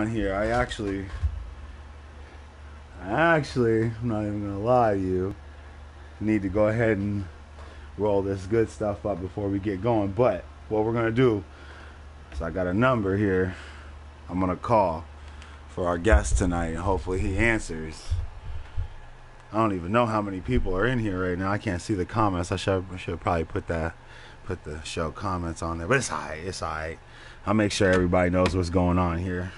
On here, I actually, I'm not even gonna lie to you, need to go ahead and roll this good stuff up before we get going. But what we're gonna do is I got a number here I'm gonna call for our guest tonight, and hopefully he answers. I don't even know how many people are in here right now. I can't see the comments. I should probably put the show comments on there, but it's alright. It's alright. I'll make sure everybody knows what's going on here.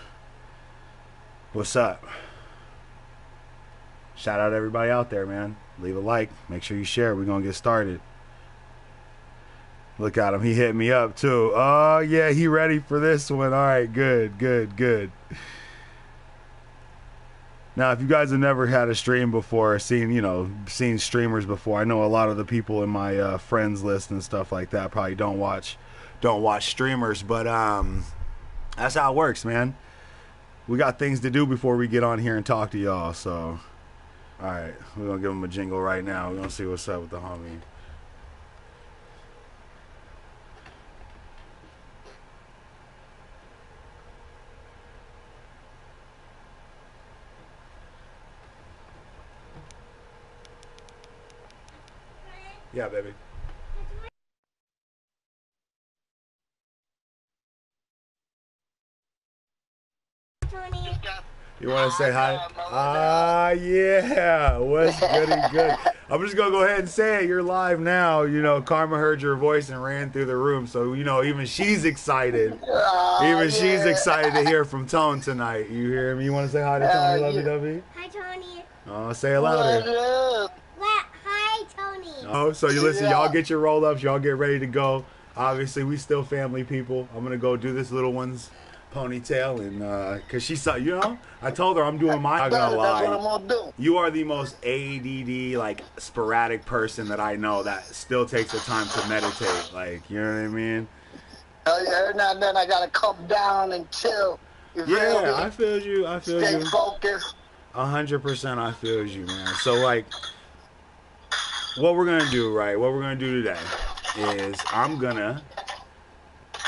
What's up? Shout out to everybody out there, man. Leave a like. Make sure you share. We're gonna get started. Look at him. He hit me up too. Oh yeah, he ready for this one. All right, good. Now, if you guys have never had a stream before, seen streamers before, I know a lot of the people in my friends list and stuff like that probably don't watch streamers, but that's how it works, man. We got things to do before we get on here and talk to y'all. So, all right, we're gonna give him a jingle right now. We're gonna see what's up with the homie. Yeah, baby. Tony. You want to say hi? Yeah. What's good? I'm just going to go ahead and say it. You're live now. You know, Karma heard your voice and ran through the room. So, you know, even she's excited. She's excited to hear from Tone tonight. You hear me? You want to say hi to Tony, lovey-dovey? Hi, Tony. Oh, say it louder. Hi, Tony. Oh, so you listen, y'all get your roll-ups. Y'all get ready to go. Obviously, we still family people. I'm going to go do this little one's ponytail, and because she saw, I told her I'm doing my. I'm gonna lie. That's what I'm gonna do. You are the most ADD, like sporadic person that I know that still takes the time to meditate. Like, you know what I mean? Every now and then I gotta come down and chill. Yeah, I feel you. Stay focused. 100%, I feel you, man. So like, what we're gonna do, right? What we're gonna do today is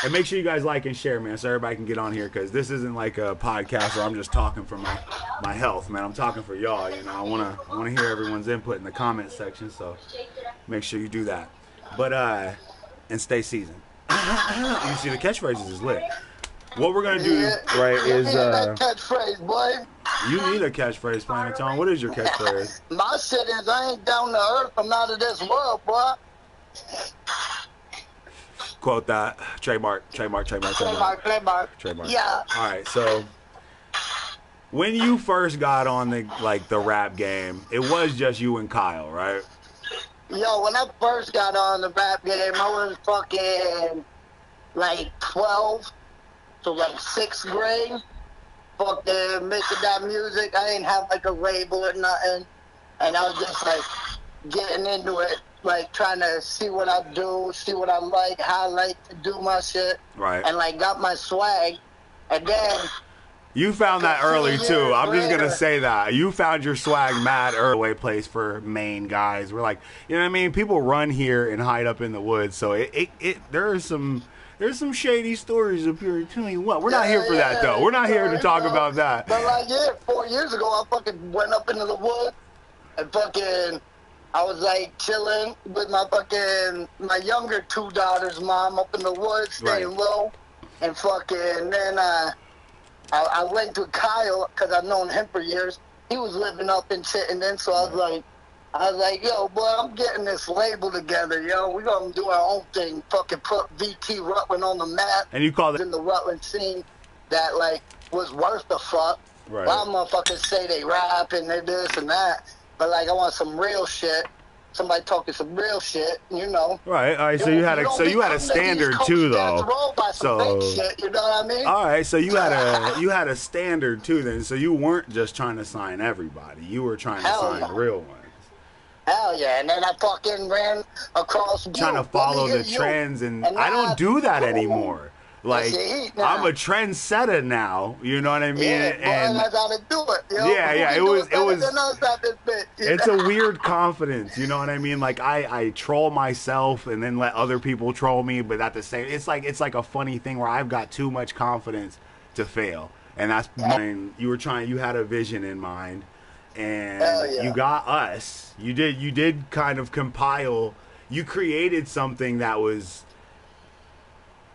and make sure you guys like and share, man, so everybody can get on here, because this isn't like a podcast where I'm just talking for my health, man. I'm talking for y'all, I wanna hear everyone's input in the comment section, so make sure you do that. But and stay seasoned. You see, the catchphrases is lit. What we're gonna do, right, is that catchphrase, boy. You need a catchphrase, Planet Tone. What is your catchphrase? My shit is, I ain't down to earth. I'm out of this world, boy. Quote that. Trademark. Yeah. All right, so when you first got on the rap game, it was just you and Kyle, right? Yo, when I first got on the rap game, I was fucking like 12 to like 6th grade. Fucking making that music. I didn't have like a label or nothing. And I was just like getting into it. Like trying to see what I do, see what I like, how I like to do my shit. Right. And like got my swag. And then you found that early too. I'm just gonna say that. You found your swag mad early. Place for Maine guys. We're like, you know what I mean? People run here and hide up in the woods. So there's some shady stories up here. Tell you what, we're not here for that though. We're not here to talk about that. But like 4 years ago I fucking went up into the woods and fucking I was like chilling with my younger 2 daughters' mom up in the woods, staying low, and fucking then I went to Kyle because I've known him for years. He was living up and shit, and then so I was like, yo, boy, I'm getting this label together, yo. We gonna do our own thing. Fucking put VT Rutland on the map. And you call it in the Rutland scene that like was worth the fuck. Right. A lot of motherfuckers say they rap and they this and that. But like I want some real shit. Somebody talking some real shit, Right. All right. So you had a standard too, though. So shit, you know what I mean? All right. So you had a standard too, then. So you weren't just trying to sign everybody. You were trying to sign the real ones. Hell yeah! And then I fucking ran across. Trying to follow the trends, and I don't do that anymore. Like, I'm a trendsetter now, you know what I mean? Yeah, and that's how to do it. Yeah, it was. It's a weird confidence, you know what I mean? Like I troll myself and then let other people troll me, but at the same, it's like a funny thing where I've got too much confidence to fail. and that's you were trying. You had a vision in mind, and yeah. you got us. You did kind of compile. You created something that was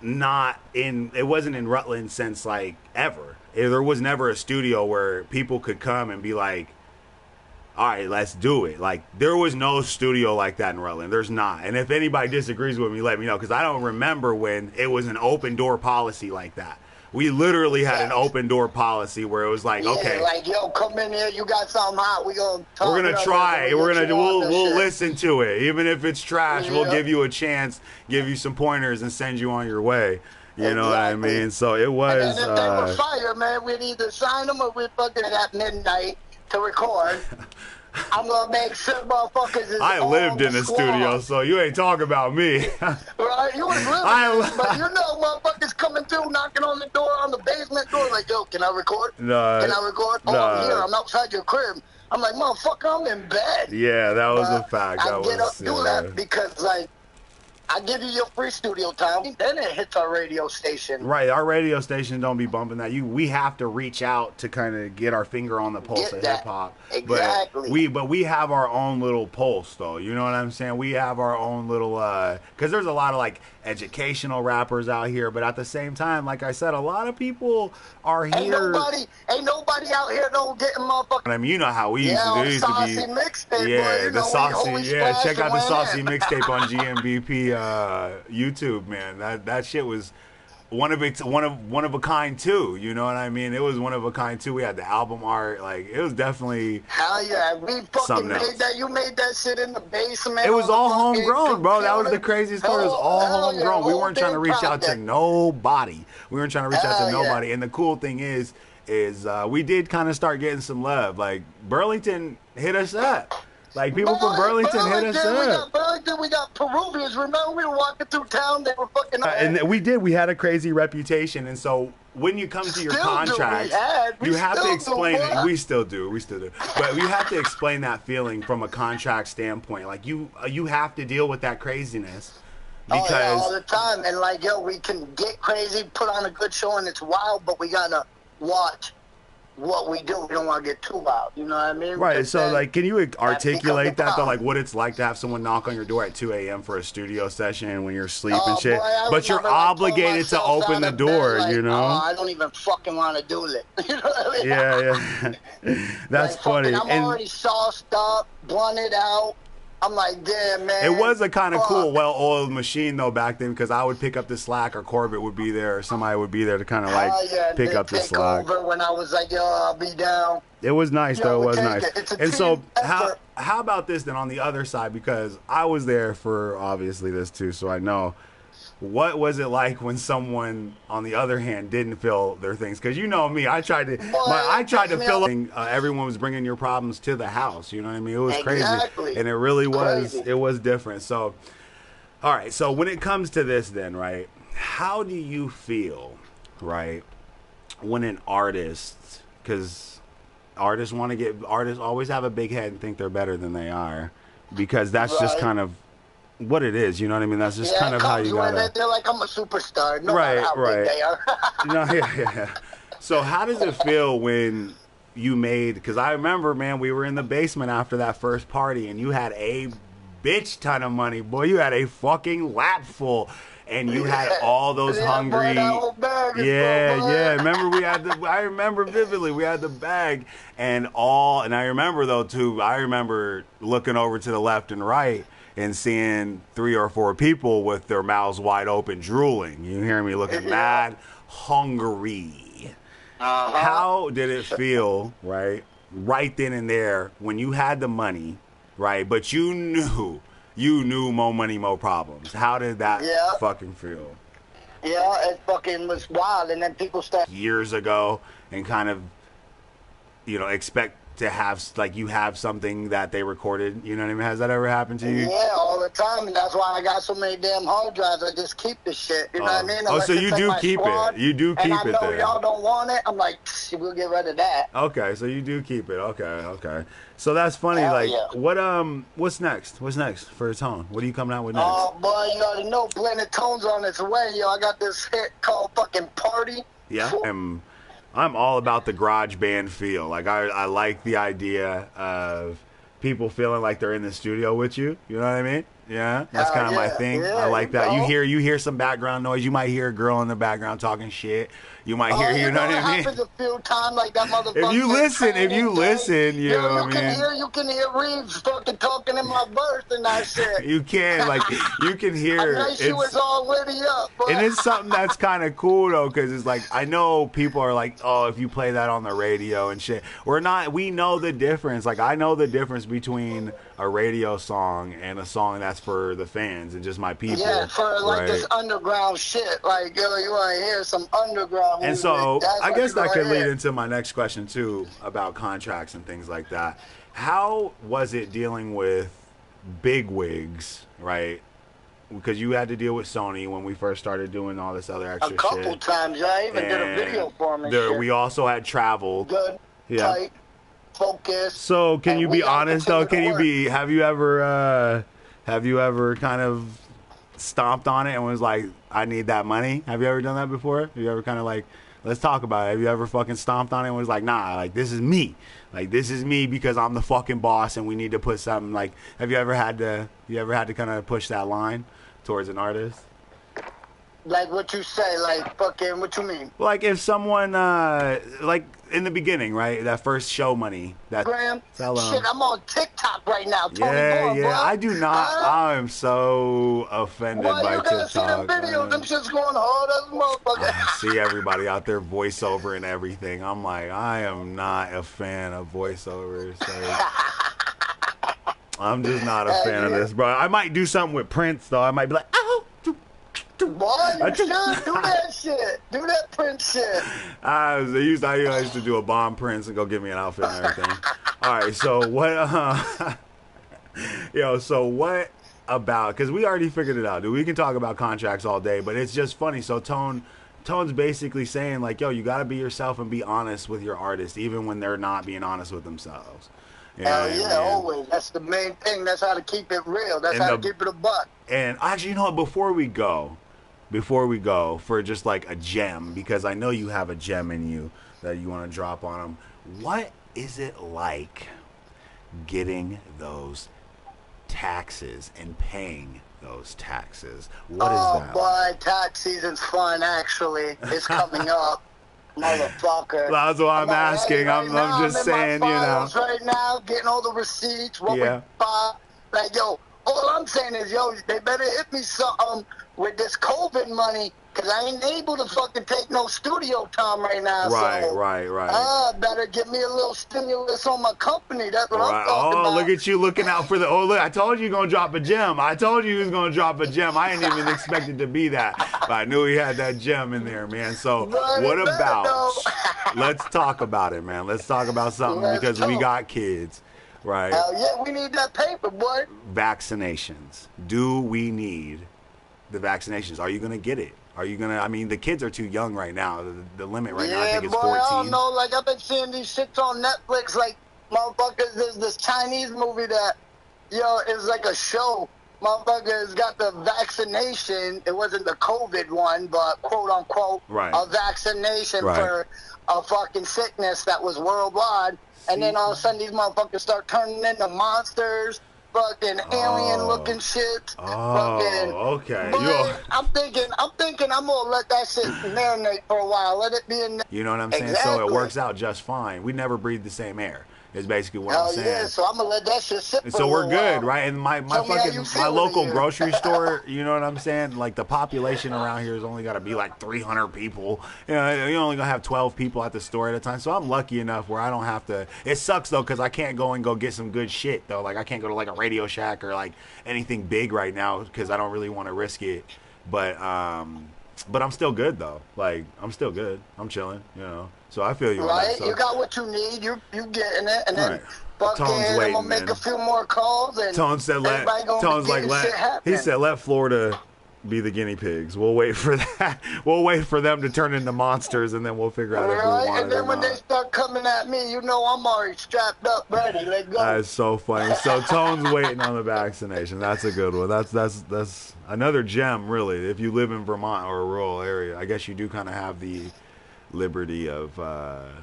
not in. It wasn't in Rutland since like ever. There was never a studio where people could come and be like, all right, let's do it. Like, there was no studio like that in Rutland. There's not. And if anybody disagrees with me, let me know. Because I don't remember when it was an open door policy like that. We literally had an open door policy where it was like, okay, like, yo, come in here, you got something hot, we're going to try it. We'll listen to it. Even if it's trash, we'll give you a chance, give you some pointers, and send you on your way. You know what I mean? So it was... And if they were fired, man, we'd either sign them or we'd fucking at midnight to record. I'm gonna make sure motherfuckers is I lived in a studio, so you ain't talking about me. Right? You was living, but you know motherfuckers coming through, knocking on the door, on the basement door, like, yo, can I record? No. Can I record? Oh, I'm here. I'm outside your crib. I'm like, motherfucker, I'm in bed. Yeah, that was a fact. I get up, do that because, like, I give you your free studio time, then it hits our radio station. Right, our radio station don't be bumping that. We have to reach out to kind of get our finger on the pulse of hip hop. Exactly. But we have our own little pulse though. You know what I'm saying? We have our own little because there's a lot of like educational rappers out here, but at the same time, like I said, a lot of people are here. Ain't nobody out here don't getting motherfucking. I mean, you know how we used to do. It used to be mixtape, yeah, the saucy. Yeah, check out the saucy mixtape on GMBP YouTube, man. That shit was one of a kind too. You know what I mean? It was one of a kind too. We had the album art, like it was definitely. Hell yeah, we fucking made that. You made that shit in the basement. It was all homegrown, bro. That was the craziest part. It was all homegrown. We weren't trying to reach out to nobody. We weren't trying to reach out to nobody. And the cool thing is we did kind of start getting some love. Like Burlington hit us up. Like people from Burlington hit us up. We got Peruvians. Remember, we were walking through town. They were fucking. And we did. We had a crazy reputation, and so when you come to your contract, you have to explain it. We still do. But you have to explain that feeling from a contract standpoint. Like you have to deal with that craziness because all the time. And like, yo, we can get crazy, put on a good show, and it's wild, but we gotta watch what we do. We don't want to get too wild, you know what I mean? Right. So like, can you articulate that though, like what it's like to have someone knock on your door at 2 a.m. for a studio session when you're asleep and shit, but you're obligated to open the door, you know? I don't even fucking want to do it. You know what I mean? Yeah. That's funny. I'm already sauced up, blunted out. I'm like, damn, man. It was a kind of cool, well-oiled machine, though, back then, because I would pick up the slack, or Corbett would be there, or somebody would be there to kind of, like, pick up the slack. Over when I was like, yo, I'll be down. It was nice, though. It was nice. And so, effort. how about this, then, on the other side? Because I was there for, obviously, this, too, so I know. What was it like when someone, on the other hand, didn't fill their things? Because you know me, I tried to fill up. Everyone was bringing your problems to the house. You know what I mean? It was crazy, and it really was. It was different. So, all right. So when it comes to this, then, right? How do you feel, right, when an artist, because artists always have a big head and think they're better than they are, because that's just kind of what it is, you know what I mean? That's just kind of how you gotta. They're like, I'm a superstar. No matter how big they are. Yeah. So how does it feel when you made? Because I remember, man, we were in the basement after that first party, and you had a bitch ton of money, boy. You had a fucking lap full, and you had all those hungry. Yeah. Remember I remember vividly. We had the bag and I remember though too. I remember looking over to the left and right and seeing 3 or 4 people with their mouths wide open, drooling. You hear me? Looking mad hungry. How did it feel, right then and there, when you had the money, right? But you knew more money, more problems. How did that fucking feel? Yeah, it fucking was wild. And then people started years ago and kind of, expect to have, like, you have something that they recorded, you know what I mean? Has that ever happened to you? Yeah, all the time, and that's why I got so many damn hard drives. I just keep the shit, you know what I mean? Unless so you do keep it. You do keep it there. And I know y'all don't want it. I'm like, we'll get rid of that. Okay, so you do keep it. Okay. So that's funny. What's next? What's next for Tone? What are you coming out with next? Oh, boy, you already know Blended Tone's on its way, yo. I got this hit called fucking Party. Yeah. I'm I'm all about the garage band feel. Like I like the idea of people feeling like they're in the studio with you. You know what I mean? Yeah, that's kind of my thing. Yeah, I like that. You hear some background noise. You might hear a girl in the background talking shit. You might hear, you know what I mean? It happens a few times, like that motherfucker. If you listen, you know what I mean? You can hear Reeves fucking talking in my verse and that shit. You can hear. I know she was already up, but. And it's something that's kind of cool though, because it's like I know people are like, oh, if you play that on the radio and shit, we know the difference. Like I know the difference between a radio song and a song that's for the fans and just my people. Yeah, for like this underground shit. Like, yo, you want to hear some underground And music. so I guess that could lead hear. into my next question too about contracts and things like that. How was it dealing with big wigs, right? Because you had to deal with Sony when we first started doing all this other extra shit. A couple times, I even did a video for me. We also had traveled. Good, tight, focus. So can you be honest though? Have you ever kind of stomped on it and was like, I need that money? Have you ever done that before? Have you ever kind of like, let's talk about it. Have you ever fucking stomped on it and was like, nah, like this is me. Like this is me because I'm the fucking boss and we need to put something like, have you ever had to kind of push that line towards an artist? Like what you say, like fucking, what you mean? Like if someone, like in the beginning, right? That first show money. That Graham, shit, I'm on TikTok right now. Tony yeah, Moore, yeah. bro. I do not. I'm so offended by you gotta see them TikTok. videos. Them shit's going hard as a motherfucker. I see everybody out there voiceover and everything. I'm like, I am not a fan of voiceovers. Like, I'm just not a fan of this, bro. I might do something with Prince though. I might be like, oh. Boy, you should do that shit. Do that Prince shit. I used to do a bomb Prince and go get me an outfit and everything. All right, so what? So what about? Because we already figured it out, dude. We can talk about contracts all day, but it's just funny. So Tone's basically saying like, yo, you got to be yourself and be honest with your artist, even when they're not being honest with themselves. Hell yeah, always. That's the main thing. That's how to keep it real. That's how to keep it a buck. And actually, you know what? Before we go for just like a gem, because I know you have a gem in you that you want to drop on them. What is it like getting those taxes and paying those taxes? What is that? Oh, boy, tax season's fun, actually. It's coming up. Motherfucker. That's what I'm asking. Hey, I'm just saying, you know. Right now, getting all the receipts, what we buy. Like, yo, all I'm saying is, yo, they better hit me something with this COVID money, because I ain't able to fucking take no studio time right now. Right. Better give me a little stimulus on my company. That's what I'm talking about. Look at you looking out for the... Oh, look, I told you you're going to drop a gem. I told you he was going to drop a gem. I didn't even expect it to be that. But I knew he had that gem in there, man. So what about... Let's talk about it, man. Let's talk about something because we got kids. Right. Hell yeah, we need that paper, boy. Vaccinations. Do we need the vaccinations? Are you going to get it? Are you going to, I mean, the kids are too young right now. The limit right now, I think, is 14. I don't know. Like, I've been seeing these shits on Netflix. Like, motherfuckers, there's this Chinese movie that, is like a show. Motherfuckers got the vaccination. It wasn't the COVID one, but quote unquote, a vaccination for a fucking sickness that was worldwide. And then all of a sudden, these motherfuckers start turning into monsters, fucking alien-looking shit. Okay. I'm thinking I'm gonna let that shit marinate for a while. Let it be in there. You know what I'm saying? So it works out just fine. We never breathe the same air. Is basically what I'm saying. Yeah, so I'm gonna let that shit sit for so we're a good, while. right? And my local grocery store, you know what I'm saying? Like the population around here is only got to be like 300 people. You know, you're only gonna have 12 people at the store at a time. So I'm lucky enough where I don't have to. It sucks though because I can't go get some good shit though. Like I can't go to like a Radio Shack or like anything big right now because I don't really want to risk it. But I'm still good though. Like I'm still good. I'm chilling. You know. So I feel you. Right, so. You got what you need. You getting it, and then fucking I'm gonna make a few more calls. And Tone said he said let Florida be the guinea pigs. We'll wait for that. We'll wait for them to turn into monsters, and then we'll figure out if we want it. And then when they start coming at me, I'm already strapped up, ready. Let go. That's so funny. So Tone's waiting on the vaccination. That's a good one. That's another gem, really. If you live in Vermont or a rural area, I guess you do kind of have the liberty of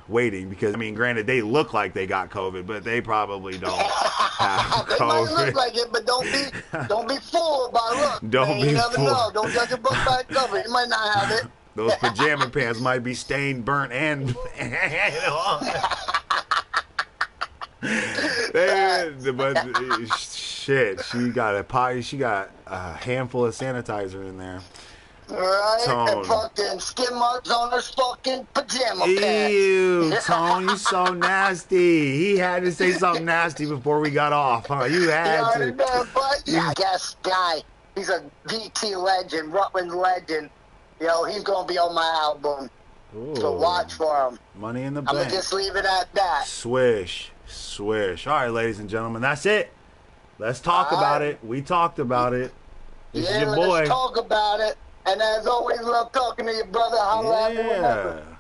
waiting, because I mean, granted, they look like they got COVID, but they probably don't have They COVID. might look like it, but don't be fooled by look. Don't man. be You never fooled. know. Don't judge a book by its cover. You might not have it. Those pajama pants might be stained, burnt, and but shit, she got a handful of sanitizer in there. Right? Tone. And fucking skin marks on her fucking pajama pants. Ew, Tone, you so nasty. He had to say something nasty before we got off, huh? You had to. But yeah, guest guy. He's a VT legend, Rutland legend. Yo, he's gonna be on my album. Ooh. So watch for him. Money in the I'm bank. gonna just leave it at that. Swish, swish. All right, ladies and gentlemen, that's it. Let's talk about it. We talked about it. This is your boy. Let's talk about it. And as always, love talking to you, brother. Holla at me whenever. Yeah.